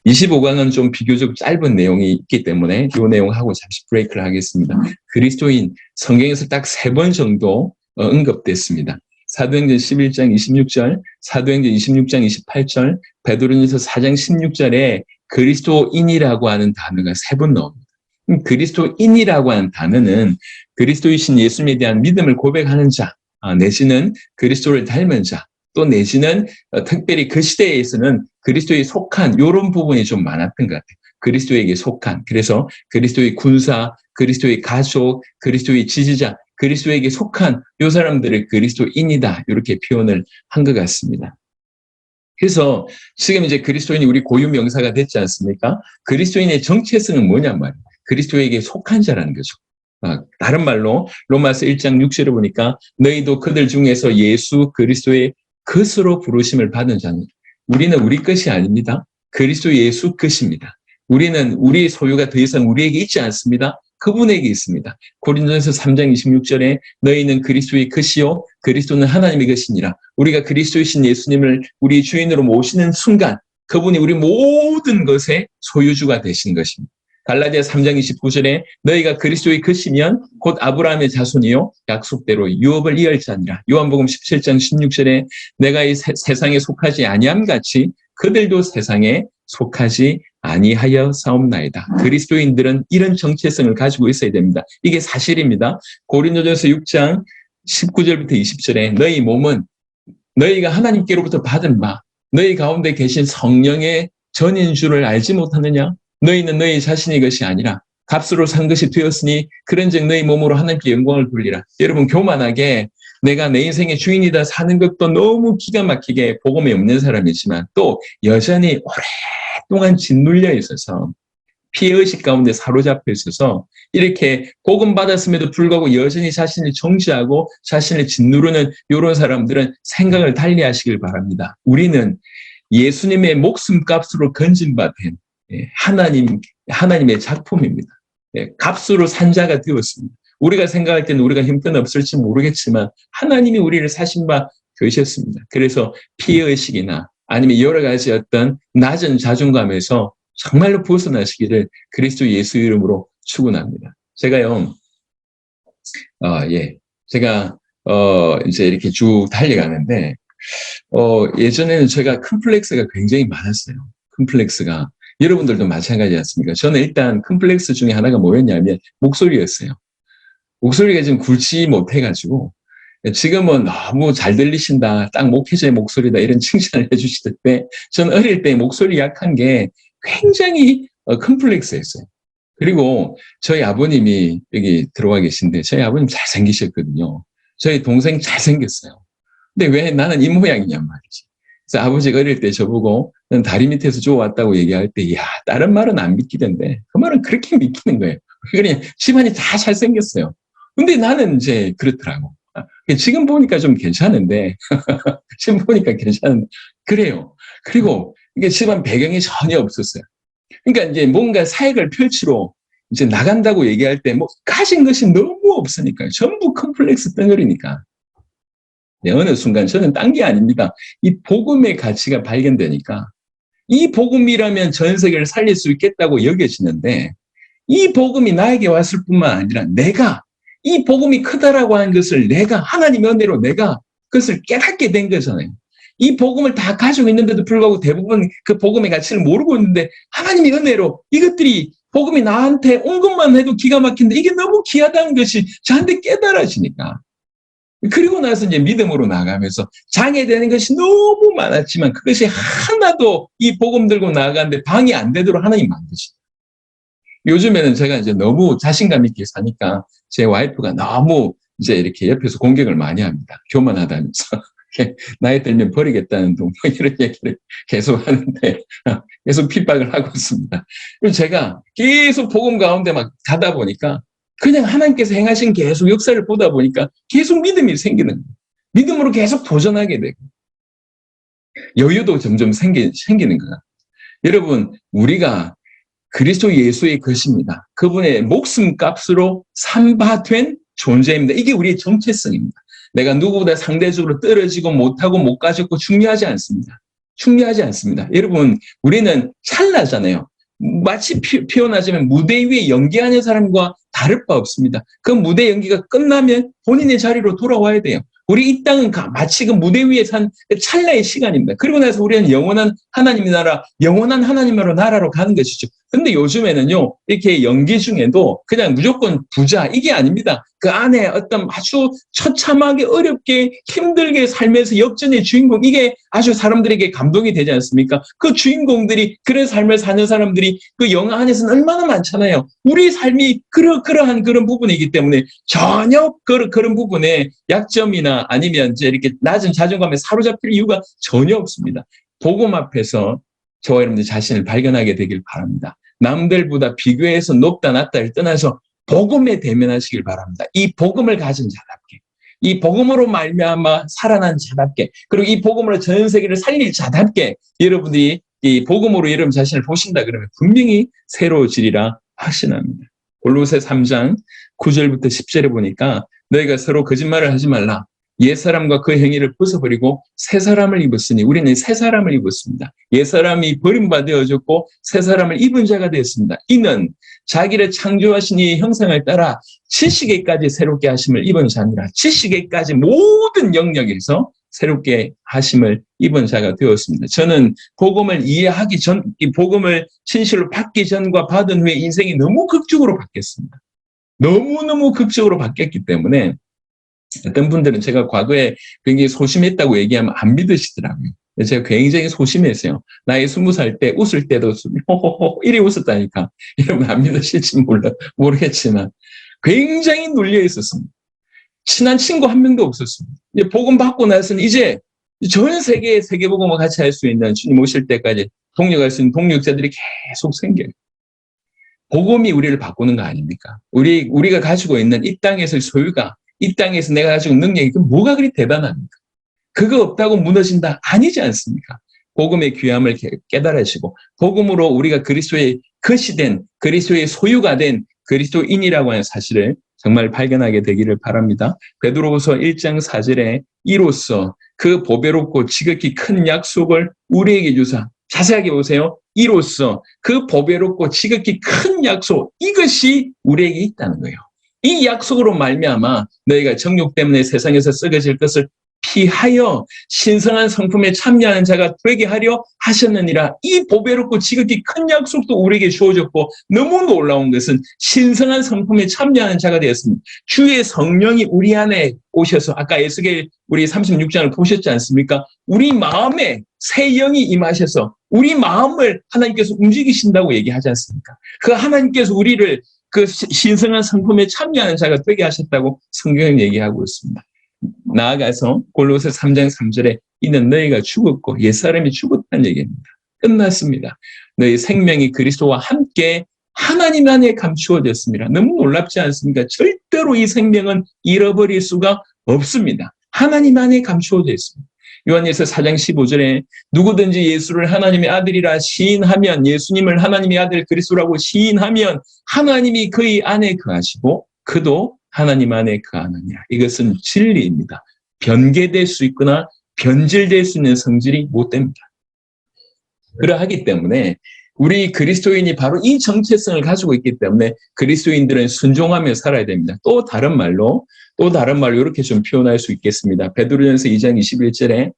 25강은 좀 비교적 짧은 내용이 있기 때문에 이 내용하고 잠시 브레이크를 하겠습니다. 그리스도인, 성경에서 딱 3번 정도 언급됐습니다. 사도행전 11장 26절, 사도행전 26장 28절, 베드로전서 4장 16절에 그리스도인이라고 하는 단어가 3번 나옵니다. 그리스도인이라고 하는 단어는 그리스도이신 예수님에 대한 믿음을 고백하는 자, 내지는 그리스도를 닮은 자, 또 내지는 특별히 그 시대에서는 그리스도에 속한 이런 부분이 좀 많았던 것 같아요. 그리스도에게 속한, 그래서 그리스도의 군사, 그리스도의 가족, 그리스도의 지지자, 그리스도에게 속한 이 사람들을 그리스도인이다 이렇게 표현을 한 것 같습니다. 그래서 지금 이제 그리스도인이 우리 고유 명사가 됐지 않습니까? 그리스도인의 정체성은 뭐냔 말이에요. 그리스도에게 속한 자라는 거죠. 다른 말로 로마서 1장 6절을 보니까 너희도 그들 중에서 예수 그리스도의 것으로 부르심을 받은 자는, 우리는 우리 것이 아닙니다. 그리스도 예수 것입니다. 우리는 우리의 소유가 더 이상 우리에게 있지 않습니다. 그분에게 있습니다. 고린도전서 3장 26절에 너희는 그리스도의 것이요 그리스도는 하나님의 것이니라. 우리가 그리스도이신 예수님을 우리 주인으로 모시는 순간 그분이 우리 모든 것의 소유주가 되신 것입니다. 갈라디아 3장 29절에 너희가 그리스도의 것이면 곧 아브라함의 자손이요 약속대로 유업을 이을 자니라. 요한복음 17장 16절에 내가 이 세상에 속하지 아니함 같이 그들도 세상에 속하지 아니하여 사옵나이다. 그리스도인들은 이런 정체성을 가지고 있어야 됩니다. 이게 사실입니다. 고린도전서 6장 19절부터 20절에 너희 몸은 너희가 하나님께로부터 받은 바 너희 가운데 계신 성령의 전인 줄을 알지 못하느냐? 너희는 너희 자신의 것이 아니라 값으로 산 것이 되었으니 그런즉 너희 몸으로 하나님께 영광을 돌리라. 여러분, 교만하게 내가 내 인생의 주인이다 사는 것도 너무 기가 막히게 복음이 없는 사람이지만 또 여전히 오랫동안 짓눌려 있어서 피해의식 가운데 사로잡혀 있어서 이렇게 복음 받았음에도 불구하고 여전히 자신을 정죄하고 자신을 짓누르는 이런 사람들은 생각을 달리 하시길 바랍니다. 우리는 예수님의 목숨값으로 건진받은 하나님의 작품입니다. 값으로 산 자가 되었습니다. 우리가 생각할 때는 우리가 형편없을지 모르겠지만 하나님이 우리를 사신 바 되셨습니다. 그래서 피해의식이나 아니면 여러 가지 어떤 낮은 자존감에서 정말로 벗어나시기를 그리스도 예수 이름으로 축원합니다. 제가요, 제가 이제 이렇게 쭉 달려가는데 예전에는 제가 컴플렉스가 굉장히 많았어요. 컴플렉스가 여러분들도 마찬가지 않습니까? 저는 일단 컴플렉스 중에 하나가 뭐였냐면 목소리였어요. 목소리가 좀 굵지 못해가지고 지금은 너무 잘 들리신다, 딱 목회자의 목소리다 이런 칭찬을 해주시던데 저는 어릴 때 목소리 약한 게 굉장히 컴플렉스였어요. 그리고 저희 아버님이 여기 들어와 계신데 저희 아버님 잘생기셨거든요. 저희 동생 잘생겼어요. 근데 왜 나는 이 모양이냔 말이지. 그래서 아버지가 어릴 때 저보고 난 다리 밑에서 주워왔다고 얘기할 때 다른 말은 안 믿기던데 그 말은 그렇게 믿기는 거예요. 그러니 집안이 다 잘생겼어요. 근데 나는 이제 그렇더라고. 지금 보니까 좀 괜찮은데 지금 보니까 괜찮은데 그래요. 그리고 이게 집안 배경이 전혀 없었어요. 그러니까 이제 뭔가 사역을 펼치러 이제 나간다고 얘기할 때 뭐 가진 것이 너무 없으니까요. 전부 컴플렉스 덩어리니까. 네, 어느 순간 저는 딴 게 아닙니다. 이 복음의 가치가 발견되니까 이 복음이라면 전 세계를 살릴 수 있겠다고 여겨지는데 이 복음이 나에게 왔을 뿐만 아니라 내가 이 복음이 크다라고 하는 것을 내가 하나님의 은혜로 내가 그것을 깨닫게 된 거잖아요. 이 복음을 다 가지고 있는데도 불구하고 대부분 그 복음의 가치를 모르고 있는데 하나님의 은혜로 이것들이 복음이 나한테 온 것만 해도 기가 막힌데 이게 너무 귀하다는 것이 저한테 깨달아지니까 그리고 나서 이제 믿음으로 나가면서 장애되는 것이 너무 많았지만 그것이 하나도 이 복음 들고 나가는데 방해 안 되도록 하나님 만드시죠. 요즘에는 제가 이제 너무 자신감 있게 사니까 제 와이프가 너무 이제 이렇게 옆에서 공격을 많이 합니다. 교만하다면서. 나이 들면 버리겠다는 둥, 이런 얘기를 계속 하는데, 계속 핍박을 하고 있습니다. 그리고 제가 계속 복음 가운데 막 가다 보니까 그냥 하나님께서 행하신 계속 역사를 보다 보니까 계속 믿음이 생기는 거예요. 믿음으로 계속 도전하게 되고, 여유도 점점 생기는 거예요. 여러분, 우리가 그리스도 예수의 것입니다. 그분의 목숨값으로 산바된 존재입니다. 이게 우리의 정체성입니다. 내가 누구보다 상대적으로 떨어지고 못하고 못 가졌고 중요하지 않습니다. 중요하지 않습니다. 여러분, 우리는 찰나잖아요. 마치 표현하자면 무대 위에 연기하는 사람과 다를 바 없습니다. 그 무대 연기가 끝나면 본인의 자리로 돌아와야 돼요. 우리 이 땅은 마치 그 무대 위에 산 찰나의 시간입니다. 그리고 나서 우리는 영원한 하나님의 나라, 영원한 하나님으로 나라로 가는 것이죠. 근데 요즘에는요, 이렇게 연기 중에도 그냥 무조건 부자, 이게 아닙니다. 그 안에 어떤 아주 처참하게 어렵게 힘들게 삶에서 역전의 주인공, 이게 아주 사람들에게 감동이 되지 않습니까? 그 주인공들이, 그런 삶을 사는 사람들이 그 영화 안에서는 얼마나 많잖아요. 우리 삶이 그러한 그런 부분이기 때문에 전혀 그런 부분에 약점이나 아니면 이제 이렇게 낮은 자존감에 사로잡힐 이유가 전혀 없습니다. 복음 앞에서 저와 여러분들 자신을 발견하게 되길 바랍니다. 남들보다 비교해서 높다 낮다를 떠나서 복음에 대면하시길 바랍니다. 이 복음을 가진 자답게, 이 복음으로 말미암아 살아난 자답게, 그리고 이 복음으로 전 세계를 살릴 자답게 여러분들이 이 복음으로 여러분 자신을 보신다 그러면 분명히 새로워지리라 하시납니다. 골로새 3장 9절부터 10절에 보니까 너희가 서로 거짓말을 하지 말라. 옛사람과 그 행위를 벗어버리고 새사람을 입었으니, 우리는 새사람을 입었습니다. 옛사람이 버림받아졌고 새사람을 입은 자가 되었습니다. 이는 자기를 창조하신 이의 형상을 따라 지식에까지 새롭게 하심을 입은 자니라. 지식에까지 모든 영역에서 새롭게 하심을 입은 자가 되었습니다. 저는 복음을 이해하기 전, 이 복음을 진실로 받기 전과 받은 후에 인생이 너무 극적으로 바뀌었습니다. 너무너무 극적으로 바뀌었기 때문에 어떤 분들은 제가 과거에 굉장히 소심했다고 얘기하면 안 믿으시더라고요. 제가 굉장히 소심했어요. 나이 20살 때 웃을 때도 호호호 이리 웃었다니까. 여러분 안 믿으실지 모르겠지만 굉장히 눌려 있었습니다. 친한 친구 한 명도 없었습니다. 복음 받고 나서는 이제 전 세계의 세계복음을 같이 할 수 있는, 주님 오실 때까지 동력할 수 있는 동력자들이 계속 생겨요. 복음이 우리를 바꾸는 거 아닙니까? 우리가 가지고 있는 이 땅에서의 소유가, 이 땅에서 내가 가지고 있는 능력이 뭐가 그리 대단합니까? 그거 없다고 무너진다? 아니지 않습니까? 복음의 귀함을 깨달으시고 복음으로 우리가 그리스도의 것이 된, 그리스도의 소유가 된 그리스도인이라고 하는 사실을 정말 발견하게 되기를 바랍니다. 베드로후서 1장 4절에 이로써 그 보배롭고 지극히 큰 약속을 우리에게 주사, 자세하게 보세요. 이로써 그 보배롭고 지극히 큰 약속, 이것이 우리에게 있다는 거예요. 이 약속으로 말미암아 너희가 정욕 때문에 세상에서 썩어질 것을 피하여 신성한 성품에 참여하는 자가 되게 하려 하셨느니라. 이 보배롭고 지극히 큰 약속도 우리에게 주어졌고, 너무 놀라운 것은 신성한 성품에 참여하는 자가 되었습니다. 주의 성령이 우리 안에 오셔서, 아까 에스겔 우리 36장을 보셨지 않습니까? 우리 마음에 새 영이 임하셔서 우리 마음을 하나님께서 움직이신다고 얘기하지 않습니까? 그 하나님께서 우리를 그 신성한 성품에 참여하는 자가 되게 하셨다고 성경은 얘기하고 있습니다. 나아가서 골로새 3장 3절에 이는 너희가 죽었고 옛사람이 죽었다는 얘기입니다. 끝났습니다. 너희 생명이 그리스도와 함께 하나님 안에 감추어졌습니다. 너무 놀랍지 않습니까? 절대로 이 생명은 잃어버릴 수가 없습니다. 하나님 안에 감추어져 있습니다. 요한일서 4장 15절에 누구든지 예수를 하나님의 아들이라 시인하면, 예수님을 하나님의 아들 그리스도라고 시인하면 하나님이 그의 안에 거하시고 그도 하나님 안에 거하느니라. 이것은 진리입니다. 변개될 수 있거나 변질될 수 있는 성질이 못 됩니다. 그러하기 때문에 우리 그리스도인이 바로 이 정체성을 가지고 있기 때문에 그리스도인들은 순종하며 살아야 됩니다. 또 다른 말로 이렇게 좀 표현할 수 있겠습니다. 베드로전서 2장 21절에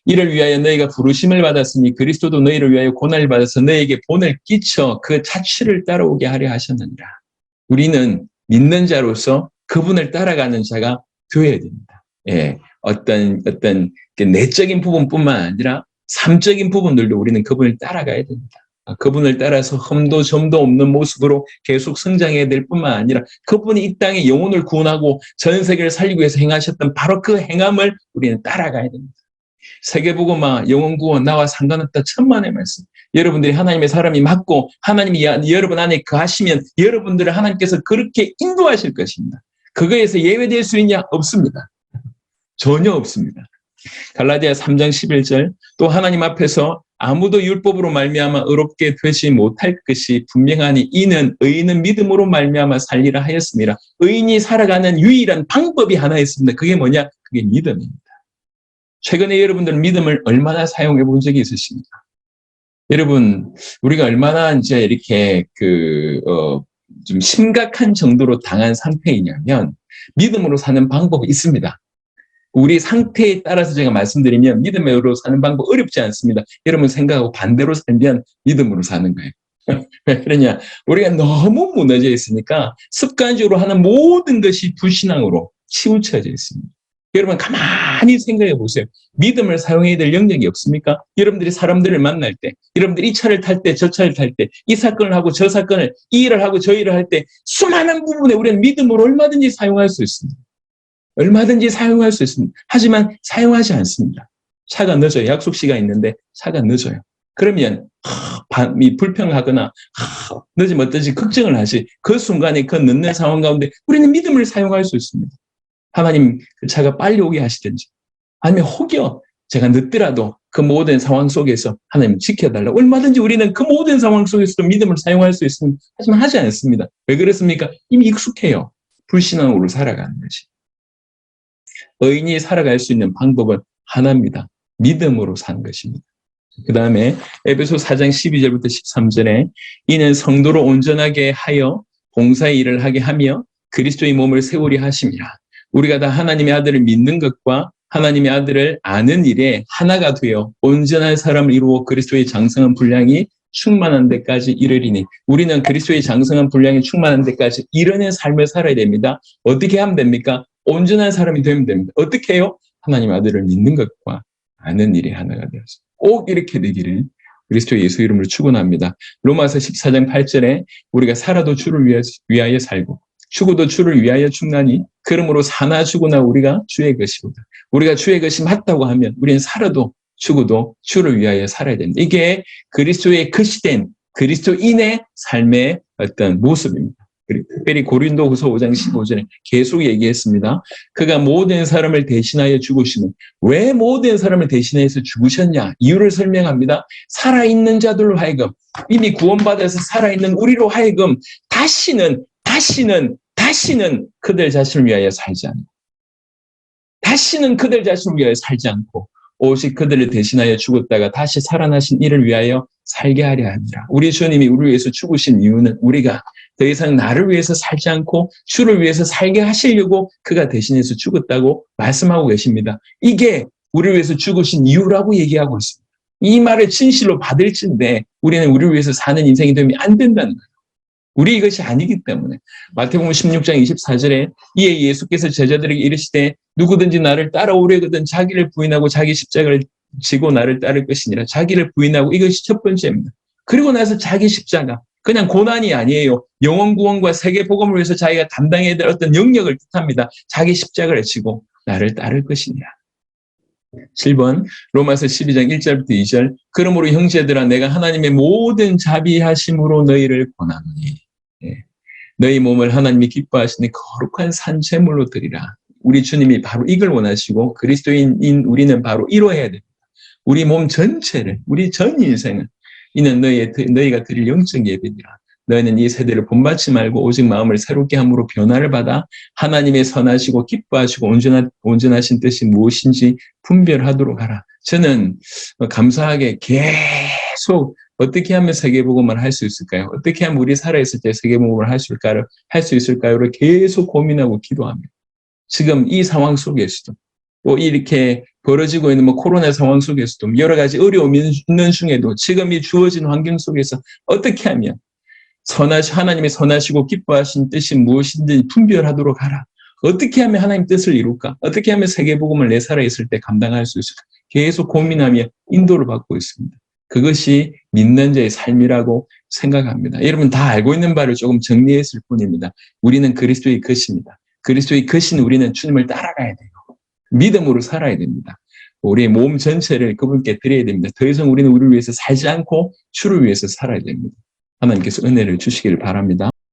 이를 위하여 너희가 부르심을 받았으니 그리스도도 너희를 위하여 고난을 받아서 너희에게 본을 끼쳐 그 자취를 따라오게 하려 하셨느니라. 우리는 믿는 자로서 그분을 따라가는 자가 되어야 됩니다. 예, 어떤 내적인 부분뿐만 아니라 삶적인 부분들도 우리는 그분을 따라가야 됩니다. 그분을 따라서 흠도 점도 없는 모습으로 계속 성장해야 될 뿐만 아니라 그분이 이 땅에 영혼을 구원하고 전 세계를 살리기 위해서 행하셨던 바로 그 행함을 우리는 따라가야 됩니다. 세계복음화, 영혼 구원, 나와 상관없다 천만의 말씀. 여러분들이 하나님의 사람이 맞고 하나님이 여러분 안에 거하시면 여러분들을 하나님께서 그렇게 인도하실 것입니다. 그거에서 예외될 수 있냐? 없습니다. 전혀 없습니다. 갈라디아 3장 11절 또 하나님 앞에서 아무도 율법으로 말미암아 의롭게 되지 못할 것이 분명하니 이는 의인은 믿음으로 말미암아 살리라 하였습니다. 의인이 살아가는 유일한 방법이 하나 있습니다. 그게 뭐냐? 그게 믿음입니다. 최근에 여러분들은 믿음을 얼마나 사용해 본 적이 있으십니까? 여러분, 우리가 얼마나 이제 이렇게 좀 심각한 정도로 당한 상태이냐면, 믿음으로 사는 방법이 있습니다. 우리 상태에 따라서 제가 말씀드리면 믿음으로 사는 방법 어렵지 않습니다. 여러분 생각하고 반대로 살면 믿음으로 사는 거예요. 왜 그러냐? 우리가 너무 무너져 있으니까 습관적으로 하는 모든 것이 불신앙으로 치우쳐져 있습니다. 여러분 가만히 생각해 보세요. 믿음을 사용해야 될 영역이 없습니까? 여러분들이 사람들을 만날 때, 여러분들이 이 차를 탈 때, 저 차를 탈 때, 이 사건을 하고 저 사건을, 이 일을 하고 저 일을 할 때 수많은 부분에 우리는 믿음으로 얼마든지 사용할 수 있습니다. 얼마든지 사용할 수 있습니다. 하지만 사용하지 않습니다. 차가 늦어요. 약속 시간이 있는데 차가 늦어요. 그러면 불평하거나 늦으면 어떠지 걱정을 하지. 그 순간에 그 늦는 상황 가운데 우리는 믿음을 사용할 수 있습니다. 하나님 그 차가 빨리 오게 하시든지 아니면 혹여 제가 늦더라도 그 모든 상황 속에서 하나님 지켜달라. 얼마든지 우리는 그 모든 상황 속에서도 믿음을 사용할 수 있습니다. 하지만 하지 않습니다. 왜 그렇습니까? 이미 익숙해요. 불신앙으로 살아가는 것이. 의인이 살아갈 수 있는 방법은 하나입니다. 믿음으로 사는 것입니다. 그 다음에 에베소 4장 12절부터 13절에 이는 성도로 온전하게 하여 봉사의 일을 하게 하며 그리스도의 몸을 세우리 하심이라. 우리가 다 하나님의 아들을 믿는 것과 하나님의 아들을 아는 일에 하나가 되어 온전한 사람을 이루어 그리스도의 장성한 분량이 충만한 데까지 이르리니. 우리는 그리스도의 장성한 분량이 충만한 데까지 이르는 삶을 살아야 됩니다. 어떻게 하면 됩니까? 온전한 사람이 되면 됩니다. 어떻게 해요? 하나님의 아들을 믿는 것과 아는 일이 하나가 되어서 꼭 이렇게 되기를 그리스도 예수 이름으로 축원합니다. 로마서 14장 8절에 우리가 살아도 주를 위하여 살고 죽어도 주를 위하여 죽나니 그러므로 사나 죽으나 우리가 주의 것이로다. 우리가 주의 것이 맞다고 하면 우리는 살아도 죽어도 주를 위하여 살아야 됩니다. 이게 그리스도의 것이된 그리스도인의 삶의 어떤 모습입니다. 특별히 고린도후서 5장 15절에 계속 얘기했습니다. 그가 모든 사람을 대신하여 죽으시는, 왜 모든 사람을 대신해서 죽으셨냐? 이유를 설명합니다. 살아있는 자들로 하여금, 이미 구원받아서 살아있는 우리로 하여금 다시는 그들 자신을 위하여 살지 않고, 다시는 그들 자신을 위하여 살지 않고 오직 그들을 대신하여 죽었다가 다시 살아나신 이를 위하여 살게 하려 합니다. 우리 주님이 우리를 위해서 죽으신 이유는 우리가 더 이상 나를 위해서 살지 않고 주를 위해서 살게 하시려고 그가 대신해서 죽었다고 말씀하고 계십니다. 이게 우리를 위해서 죽으신 이유라고 얘기하고 있습니다. 이 말을 진실로 받을진데 우리는 우리를 위해서 사는 인생이 되면 안 된다는 거예요. 우리 이것이 아니기 때문에. 마태복음 16장 24절에 이에 예수께서 제자들에게 이르시되 누구든지 나를 따라오려거든 자기를 부인하고 자기 십자가를 지고 나를 따를 것이니라. 자기를 부인하고 이것이 첫 번째입니다. 그리고 나서 자기 십자가. 그냥 고난이 아니에요. 영원 구원과 세계 복음을 위해서 자기가 담당해야 될 어떤 영역을 뜻합니다. 자기 십자가를 지고 나를 따를 것이니라. 7번 로마서 12장 1절부터 2절 그러므로 형제들아 내가 하나님의 모든 자비하심으로 너희를 권하노니 너희 몸을 하나님이 기뻐하시는 거룩한 산제물로 드리라. 우리 주님이 바로 이걸 원하시고 그리스도인인 우리는 바로 이루어야 됩니다. 우리 몸 전체를, 우리 전 인생을 이는 너희가 드릴 영적 예배니라. 너희는 이 세대를 본받지 말고 오직 마음을 새롭게 함으로 변화를 받아 하나님의 선하시고 기뻐하시고 온전하신 뜻이 무엇인지 분별하도록 하라. 저는 감사하게 계속 어떻게 하면 세계복음을 할 수 있을까요? 어떻게 하면 우리 살아있을 때 세계복음을 할 수 있을까요?를 계속 고민하고 기도합니다. 지금 이 상황 속에서도 또 이렇게 벌어지고 있는 코로나 상황 속에서도 여러 가지 어려움이 있는 중에도 지금 이 주어진 환경 속에서 어떻게 하면 하나님이 선하시고 기뻐하신 뜻이 무엇인지 분별하도록 하라. 어떻게 하면 하나님 뜻을 이룰까? 어떻게 하면 세계복음을 내 살아있을 때 감당할 수 있을까? 계속 고민하며 인도를 받고 있습니다. 그것이 믿는 자의 삶이라고 생각합니다. 여러분 다 알고 있는 바를 조금 정리했을 뿐입니다. 우리는 그리스도의 것입니다. 그리스도의 것인 우리는 주님을 따라가야 돼요. 믿음으로 살아야 됩니다. 우리의 몸 전체를 그분께 드려야 됩니다. 더 이상 우리는 우리를 위해서 살지 않고 주를 위해서 살아야 됩니다. 하나님께서 은혜를 주시기를 바랍니다.